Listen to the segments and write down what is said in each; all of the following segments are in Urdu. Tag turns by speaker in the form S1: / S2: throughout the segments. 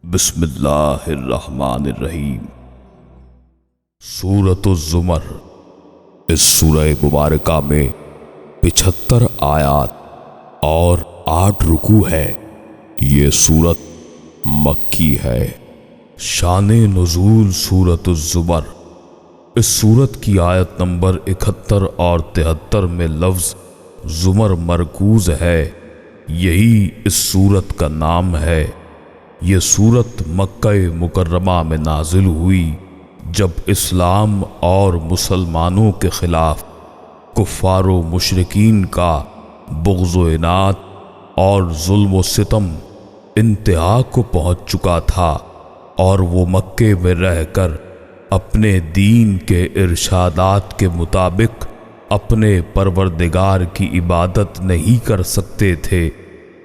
S1: بسم اللہ الرحمن الرحیم۔ سورۃ الزمر۔ اس سورہ مبارکہ میں 75 آیات اور 8 رکوع ہے۔ یہ سورت مکی ہے۔ شان نزول سورۃ الزمر۔ اس سورت کی آیت نمبر 71 اور 73 میں لفظ زمر مرکوز ہے۔ یہی اس سورت کا نام ہے۔ یہ سورت مکہ مکرمہ میں نازل ہوئی جب اسلام اور مسلمانوں کے خلاف کفار و مشرکین کا بغض و عناد اور ظلم و ستم انتہا کو پہنچ چکا تھا، اور وہ مکے میں رہ کر اپنے دین کے ارشادات کے مطابق اپنے پروردگار کی عبادت نہیں کر سکتے تھے۔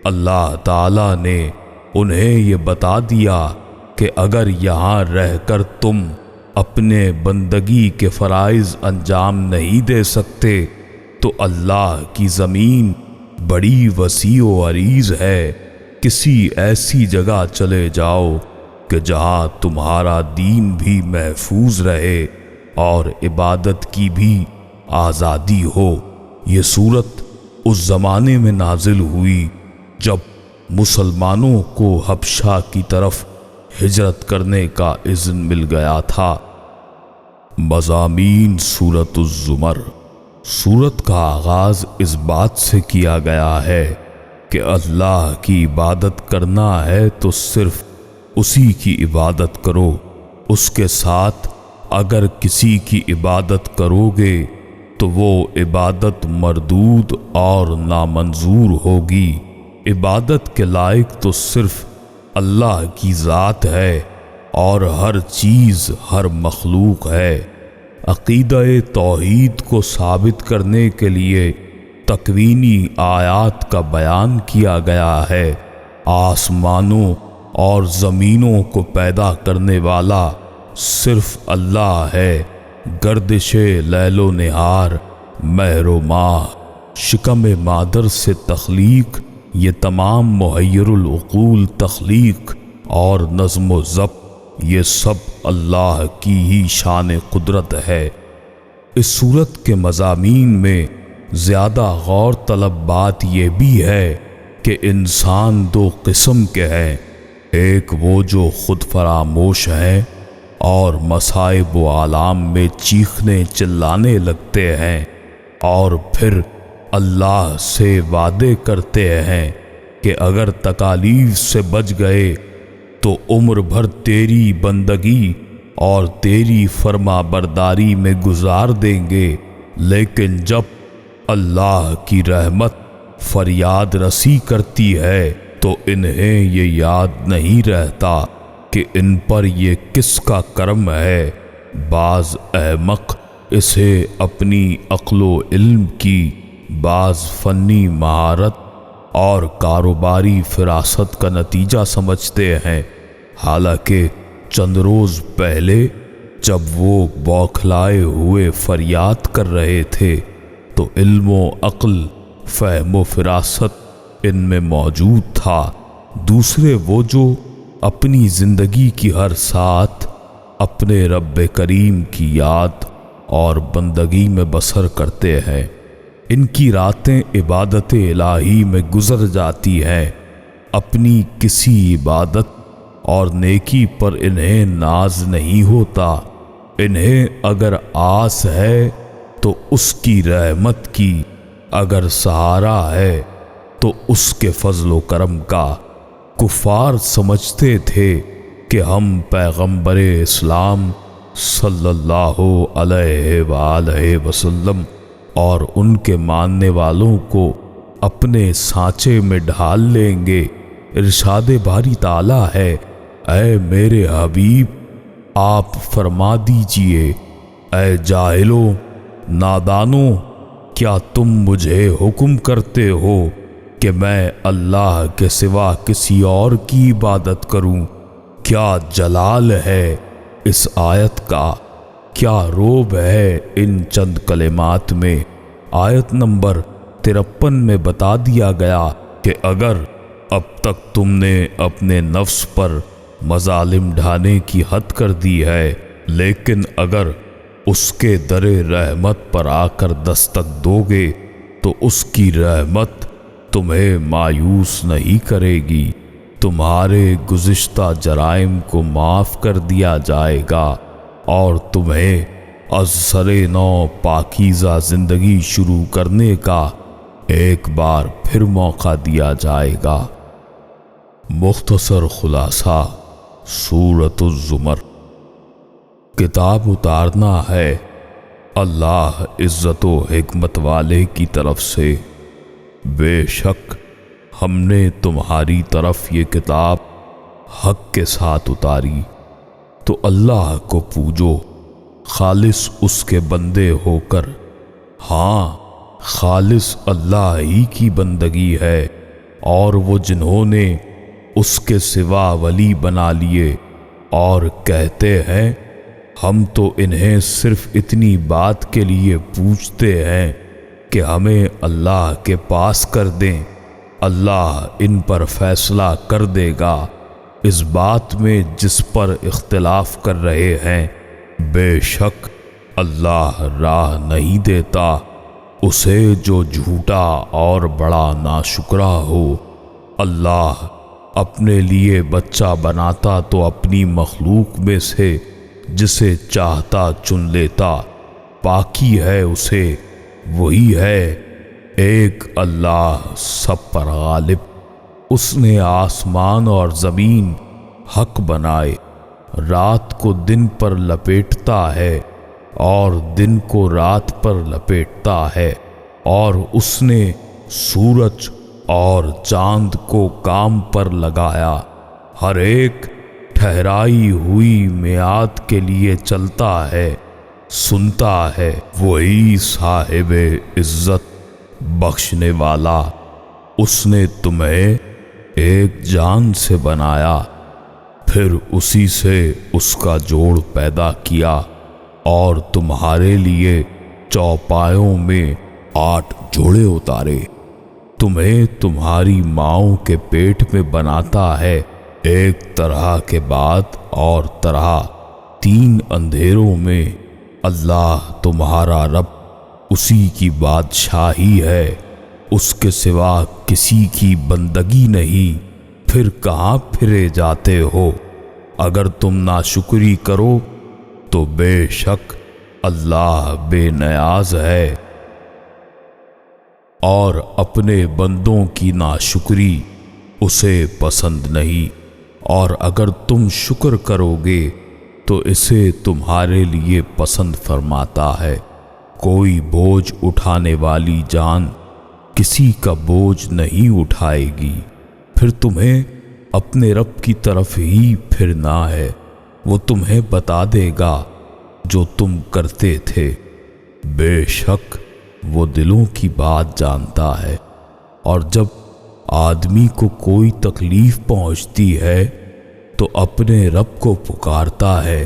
S1: اللہ تعالیٰ نے انہیں یہ بتا دیا کہ اگر یہاں رہ کر تم اپنے بندگی کے فرائض انجام نہیں دے سکتے تو اللہ کی زمین بڑی وسیع و عریض ہے، کسی ایسی جگہ چلے جاؤ کہ جہاں تمہارا دین بھی محفوظ رہے اور عبادت کی بھی آزادی ہو۔ یہ سورت اس زمانے میں نازل ہوئی جب مسلمانوں کو حبشہ کی طرف ہجرت کرنے کا اذن مل گیا تھا۔ مضامین سورۃ الزمر۔ سورت کا آغاز اس بات سے کیا گیا ہے کہ اللہ کی عبادت کرنا ہے تو صرف اسی کی عبادت کرو۔ اس کے ساتھ اگر کسی کی عبادت کرو گے تو وہ عبادت مردود اور نامنظور ہوگی۔ عبادت کے لائق تو صرف اللہ کی ذات ہے اور ہر چیز ہر مخلوق ہے۔ عقیدہ توحید کو ثابت کرنے کے لیے تکوینی آیات کا بیان کیا گیا ہے۔ آسمانوں اور زمینوں کو پیدا کرنے والا صرف اللہ ہے۔ گردش لیل و نہار، مہر و ماہ، شکم مادر سے تخلیق، یہ تمام محیر العقول تخلیق اور نظم و ضبط، یہ سب اللہ کی ہی شان قدرت ہے۔ اس سورت کے مضامین میں زیادہ غور طلب بات یہ بھی ہے کہ انسان دو قسم کے ہیں، ایک وہ جو خود فراموش ہیں اور مصائب و آلام میں چیخنے چلانے لگتے ہیں، اور پھر اللہ سے وعدے کرتے ہیں کہ اگر تکالیف سے بچ گئے تو عمر بھر تیری بندگی اور تیری فرما برداری میں گزار دیں گے، لیکن جب اللہ کی رحمت فریاد رسی کرتی ہے تو انہیں یہ یاد نہیں رہتا کہ ان پر یہ کس کا کرم ہے۔ بعض احمق اسے اپنی عقل و علم کی، بعض فنی مہارت اور کاروباری فراست کا نتیجہ سمجھتے ہیں، حالانکہ چند روز پہلے جب وہ بوکھلائے ہوئے فریاد کر رہے تھے تو علم و عقل، فہم و فراست ان میں موجود تھا۔ دوسرے وہ جو اپنی زندگی کی ہر ساتھ اپنے رب کریم کی یاد اور بندگی میں بسر کرتے ہیں۔ ان کی راتیں عبادت الہی میں گزر جاتی ہیں۔ اپنی کسی عبادت اور نیکی پر انہیں ناز نہیں ہوتا۔ انہیں اگر آس ہے تو اس کی رحمت کی، اگر سہارا ہے تو اس کے فضل و کرم کا۔ کفار سمجھتے تھے کہ ہم پیغمبر اسلام صلی اللہ علیہ وآلہ وسلم اور ان کے ماننے والوں کو اپنے سانچے میں ڈھال لیں گے۔ ارشاد باری تعالیٰ ہے، اے میرے حبیب آپ فرما دیجئے، اے جاہلوں، نادانوں، کیا تم مجھے حکم کرتے ہو کہ میں اللہ کے سوا کسی اور کی عبادت کروں؟ کیا جلال ہے اس آیت کا، کیا روب ہے ان چند کلمات میں۔ آیت نمبر 53 میں بتا دیا گیا کہ اگر اب تک تم نے اپنے نفس پر مظالم ڈھانے کی حد کر دی ہے، لیکن اگر اس کے در رحمت پر آ کر دستک دو گے تو اس کی رحمت تمہیں مایوس نہیں کرے گی، تمہارے گزشتہ جرائم کو معاف کر دیا جائے گا اور تمہیں از سر نو پاکیزہ زندگی شروع کرنے کا ایک بار پھر موقع دیا جائے گا۔ مختصر خلاصہ سورۃ الزمر۔ کتاب اتارنا ہے اللہ عزت و حکمت والے کی طرف سے، بے شک ہم نے تمہاری طرف یہ کتاب حق کے ساتھ اتاری، تو اللہ کو پوجو خالص اس کے بندے ہو کر۔ ہاں، خالص اللہ ہی کی بندگی ہے، اور وہ جنہوں نے اس کے سوا ولی بنا لیے اور کہتے ہیں ہم تو انہیں صرف اتنی بات کے لیے پوچھتے ہیں کہ ہمیں اللہ کے پاس کر دیں، اللہ ان پر فیصلہ کر دے گا اس بات میں جس پر اختلاف کر رہے ہیں، بے شک اللہ راہ نہیں دیتا اسے جو جھوٹا اور بڑا ناشکرا ہو۔ اللہ اپنے لیے بچہ بناتا تو اپنی مخلوق میں سے جسے چاہتا چن لیتا، پاکی ہے اسے، وہی ہے ایک اللہ سب پر غالب۔ اس نے آسمان اور زمین حق بنائے، رات کو دن پر لپیٹتا ہے اور دن کو رات پر لپیٹتا ہے، اور اس نے سورج اور چاند کو کام پر لگایا، ہر ایک ٹھہرائی ہوئی میعاد کے لیے چلتا ہے، سنتا ہے، وہی صاحب عزت بخشنے والا۔ اس نے تمہیں ایک جان سے بنایا، پھر اسی سے اس کا جوڑ پیدا کیا، اور تمہارے لیے چوپایوں میں 8 جوڑے اتارے۔ تمہیں تمہاری ماؤں کے پیٹ میں بناتا ہے، ایک طرح کے بعد اور طرح 3 اندھیروں میں۔ اللہ تمہارا رب، اسی کی بادشاہی ہے، اس کے سوا کسی کی بندگی نہیں، پھر کہاں پھرے جاتے ہو؟ اگر تم ناشکری کرو تو بے شک اللہ بے نیاز ہے، اور اپنے بندوں کی ناشکری اسے پسند نہیں، اور اگر تم شکر کرو گے تو اسے تمہارے لیے پسند فرماتا ہے۔ کوئی بوجھ اٹھانے والی جان کسی کا بوجھ نہیں اٹھائے گی، پھر تمہیں اپنے رب کی طرف ہی پھرنا ہے، وہ تمہیں بتا دے گا جو تم کرتے تھے، بے شک وہ دلوں کی بات جانتا ہے۔ اور جب آدمی کو کوئی تکلیف پہنچتی ہے تو اپنے رب کو پکارتا ہے،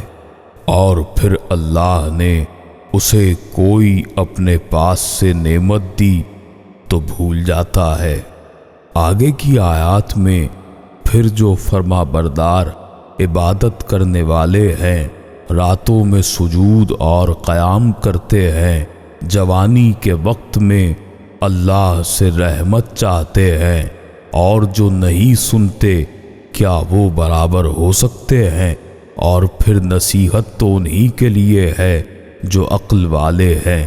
S1: اور پھر اللہ نے اسے کوئی اپنے پاس سے نعمت دی تو بھول جاتا ہے۔ آگے کی آیات میں پھر جو فرما بردار عبادت کرنے والے ہیں، راتوں میں سجود اور قیام کرتے ہیں، جوانی کے وقت میں اللہ سے رحمت چاہتے ہیں، اور جو نہیں سنتے کیا وہ برابر ہو سکتے ہیں؟ اور پھر نصیحت تو انہی کے لیے ہے جو عقل والے ہیں۔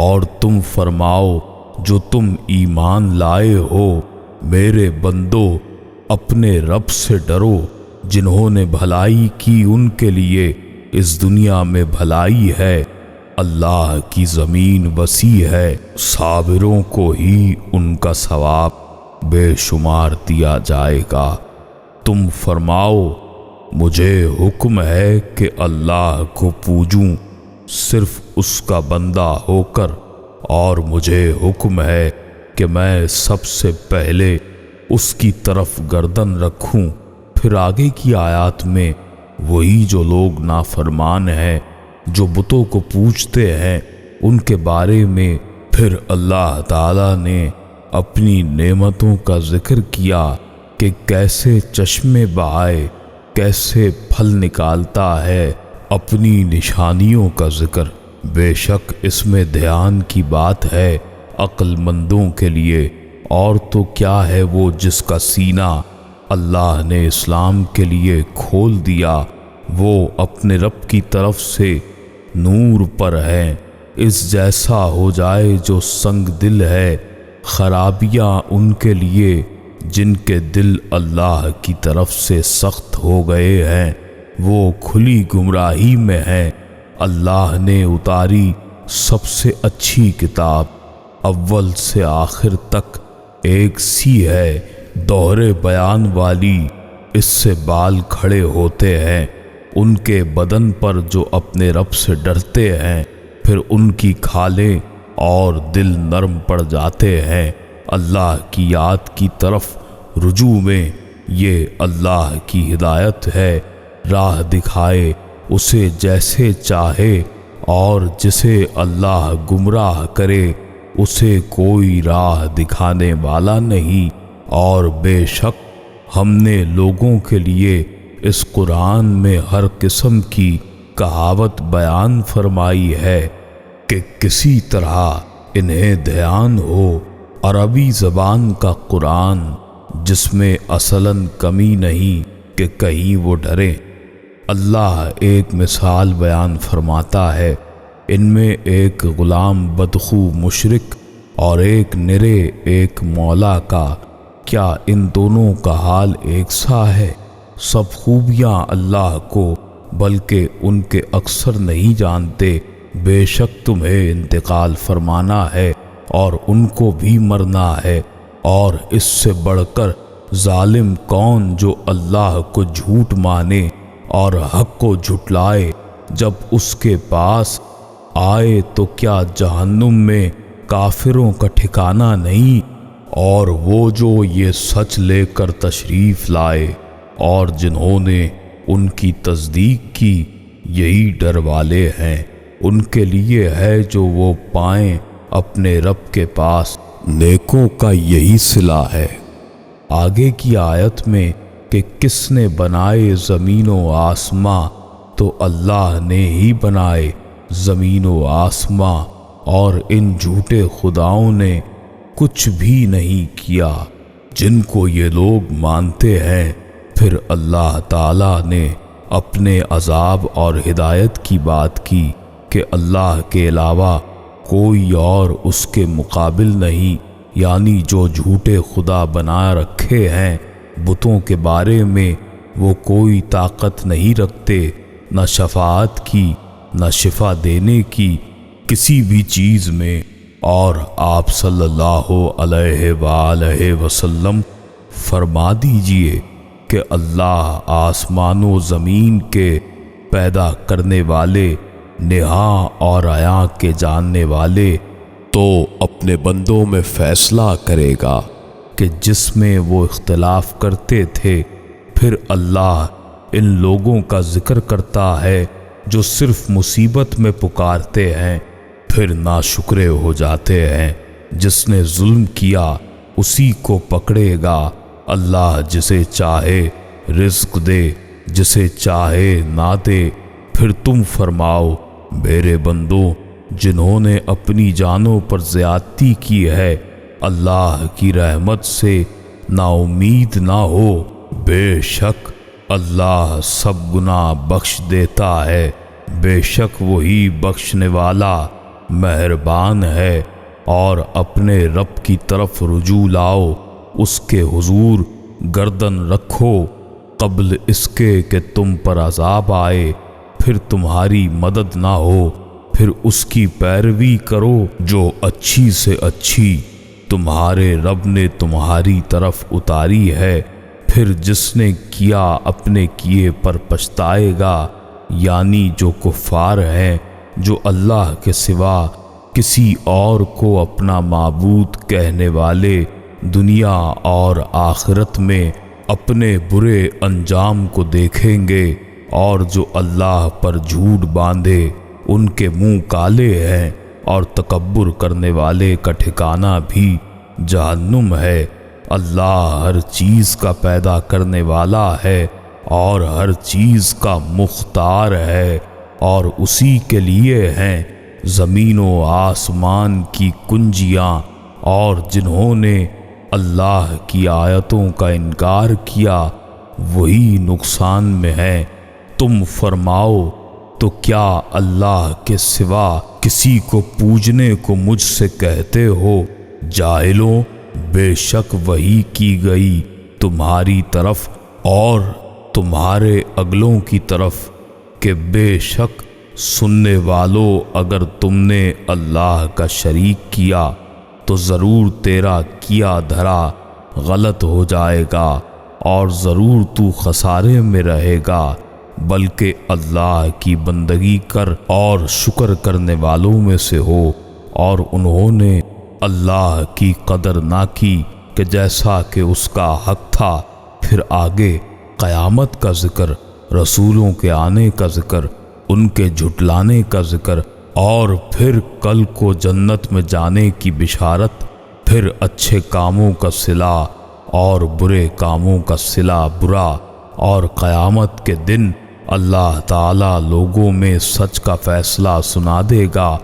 S1: اور تم فرماؤ جو تم ایمان لائے ہو، میرے بندو اپنے رب سے ڈرو، جنہوں نے بھلائی کی ان کے لیے اس دنیا میں بھلائی ہے، اللہ کی زمین وسیع ہے، صابروں کو ہی ان کا ثواب بے شمار دیا جائے گا۔ تم فرماؤ مجھے حکم ہے کہ اللہ کو پوجوں صرف اس کا بندہ ہو کر، اور مجھے حکم ہے کہ میں سب سے پہلے اس کی طرف گردن رکھوں۔ پھر آگے کی آیات میں وہی جو لوگ نافرمان ہیں، جو بتوں کو پوجتے ہیں، ان کے بارے میں پھر اللہ تعالی نے اپنی نعمتوں کا ذکر کیا کہ کیسے چشمے بہائے، کیسے پھل نکالتا ہے اپنی نشانیوں کا ذکر۔ بے شک اس میں دھیان کی بات ہے عقل مندوں کے لیے۔ اور تو کیا ہے وہ جس کا سینہ اللہ نے اسلام کے لیے کھول دیا، وہ اپنے رب کی طرف سے نور پر ہے۔ اس جیسا ہو جائے جو سنگ دل ہے، خرابیاں ان کے لیے جن کے دل اللہ کی طرف سے سخت ہو گئے ہیں، وہ کھلی گمراہی میں ہیں۔ اللہ نے اتاری سب سے اچھی کتاب، اول سے آخر تک ایک سی ہے، دوہرے بیان والی۔ اس سے بال کھڑے ہوتے ہیں ان کے بدن پر جو اپنے رب سے ڈرتے ہیں، پھر ان کی کھالیں اور دل نرم پڑ جاتے ہیں۔ اللہ کی یاد کی طرف رجوع میں یہ اللہ کی ہدایت ہے، راہ دکھائے اسے جیسے چاہے، اور جسے اللہ گمراہ کرے اسے کوئی راہ دکھانے والا نہیں۔ اور بے شک ہم نے لوگوں کے لیے اس قرآن میں ہر قسم کی کہاوت بیان فرمائی ہے کہ کسی طرح انہیں دھیان ہو۔ عربی زبان کا قرآن جس میں اصلاً کمی نہیں کہ کہیں وہ ڈریں۔ اللہ ایک مثال بیان فرماتا ہے، ان میں ایک غلام بدخو مشرک اور ایک نرے ایک مولا کا، کیا ان دونوں کا حال ایک سا ہے؟ سب خوبیاں اللہ کو، بلکہ ان کے اکثر نہیں جانتے۔ بے شک تمہیں انتقال فرمانا ہے اور ان کو بھی مرنا ہے، اور اس سے بڑھ کر ظالم کون جو اللہ کو جھوٹ مانے اور حق کو جھٹلائے جب اس کے پاس آئے تو کیا جہنم میں کافروں کا ٹھکانہ نہیں؟ اور وہ جو یہ سچ لے کر تشریف لائے اور جنہوں نے ان کی تصدیق کی، یہی ڈر والے ہیں۔ ان کے لیے ہے جو وہ پائیں اپنے رب کے پاس، نیکوں کا یہی صلہ ہے۔ آگے کی آیت میں کہ کس نے بنائے زمین و آسماں، تو اللہ نے ہی بنائے زمین و آسماں، اور ان جھوٹے خداؤں نے کچھ بھی نہیں کیا جن کو یہ لوگ مانتے ہیں۔ پھر اللہ تعالیٰ نے اپنے عذاب اور ہدایت کی بات کی کہ اللہ کے علاوہ کوئی اور اس کے مقابل نہیں، یعنی جو جھوٹے خدا بنا رکھے ہیں بتوں کے بارے میں وہ کوئی طاقت نہیں رکھتے، نہ شفاعت کی نہ شفا دینے کی کسی بھی چیز میں۔ اور آپ صلی اللہ علیہ وآلہ وسلم فرما دیجئے کہ اللہ آسمان و زمین کے پیدا کرنے والے، نہاں اور عیاں کے جاننے والے، تو اپنے بندوں میں فیصلہ کرے گا کہ جس میں وہ اختلاف کرتے تھے۔ پھر اللہ ان لوگوں کا ذکر کرتا ہے جو صرف مصیبت میں پکارتے ہیں پھر ناشکرے ہو جاتے ہیں۔ جس نے ظلم کیا اسی کو پکڑے گا۔ اللہ جسے چاہے رزق دے، جسے چاہے نہ دے۔ پھر تم فرماؤ میرے بندوں جنہوں نے اپنی جانوں پر زیادتی کی ہے، اللہ کی رحمت سے نا امید نہ ہو۔ بے شک اللہ سب گناہ بخش دیتا ہے، بے شک وہی بخشنے والا مہربان ہے۔ اور اپنے رب کی طرف رجوع لاؤ، اس کے حضور گردن رکھو قبل اس کے کہ تم پر عذاب آئے، پھر تمہاری مدد نہ ہو۔ پھر اس کی پیروی کرو جو اچھی سے اچھی تمہارے رب نے تمہاری طرف اتاری ہے۔ پھر جس نے کیا اپنے کیے پر پچھتائے گا، یعنی جو کفار ہیں جو اللہ کے سوا کسی اور کو اپنا معبود کہنے والے، دنیا اور آخرت میں اپنے برے انجام کو دیکھیں گے، اور جو اللہ پر جھوٹ باندھے ان کے منہ کالے ہیں، اور تکبر کرنے والے کا ٹھکانہ بھی جہنم ہے۔ اللہ ہر چیز کا پیدا کرنے والا ہے، اور ہر چیز کا مختار ہے، اور اسی کے لیے ہیں زمین و آسمان کی کنجیاں، اور جنہوں نے اللہ کی آیتوں کا انکار کیا وہی نقصان میں ہیں۔ تم فرماؤ تو کیا اللہ کے سوا کسی کو پوجنے کو مجھ سے کہتے ہو؟ جاہلوں، بے شک وحی کی گئی تمہاری طرف اور تمہارے اگلوں کی طرف کہ بے شک سننے والوں اگر تم نے اللہ کا شریک کیا تو ضرور تیرا کیا دھرا غلط ہو جائے گا اور ضرور تو خسارے میں رہے گا، بلکہ اللہ کی بندگی کر اور شکر کرنے والوں میں سے ہو۔ اور انہوں نے اللہ کی قدر نہ کی کہ جیسا کہ اس کا حق تھا۔ پھر آگے قیامت کا ذکر، رسولوں کے آنے کا ذکر، ان کے جھٹلانے کا ذکر، اور پھر کل کو جنت میں جانے کی بشارت، پھر اچھے کاموں کا صلہ اور برے کاموں کا صلہ برا، اور قیامت کے دن اللہ تعالی لوگوں میں سچ کا فیصلہ سنا دے گا،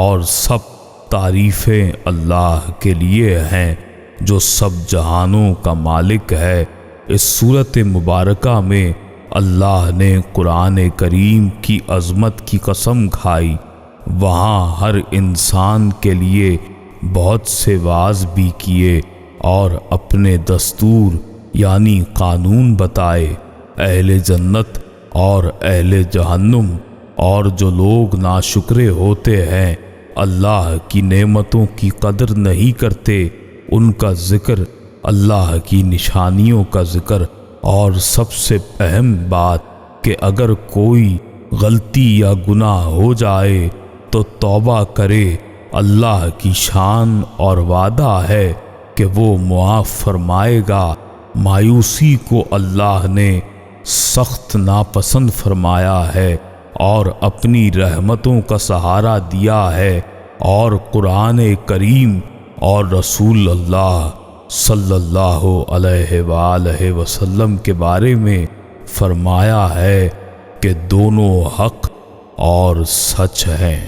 S1: اور سب تعریفیں اللہ کے لیے ہیں جو سب جہانوں کا مالک ہے۔ اس صورت مبارکہ میں اللہ نے قرآن کریم کی عظمت کی قسم کھائی۔ وہاں ہر انسان کے لیے بہت سے واعظ بھی کیے اور اپنے دستور یعنی قانون بتائے۔ اہل جنت اور اہل جہنم اور جو لوگ ناشکرے ہوتے ہیں، اللہ کی نعمتوں کی قدر نہیں کرتے، ان کا ذکر، اللہ کی نشانیوں کا ذکر، اور سب سے اہم بات کہ اگر کوئی غلطی یا گناہ ہو جائے تو توبہ کرے۔ اللہ کی شان اور وعدہ ہے کہ وہ معاف فرمائے گا۔ مایوسی کو اللہ نے سخت ناپسند فرمایا ہے اور اپنی رحمتوں کا سہارا دیا ہے، اور قرآن کریم اور رسول اللہ صلی اللہ علیہ وآلہ وسلم کے بارے میں فرمایا ہے کہ دونوں حق اور سچ ہیں۔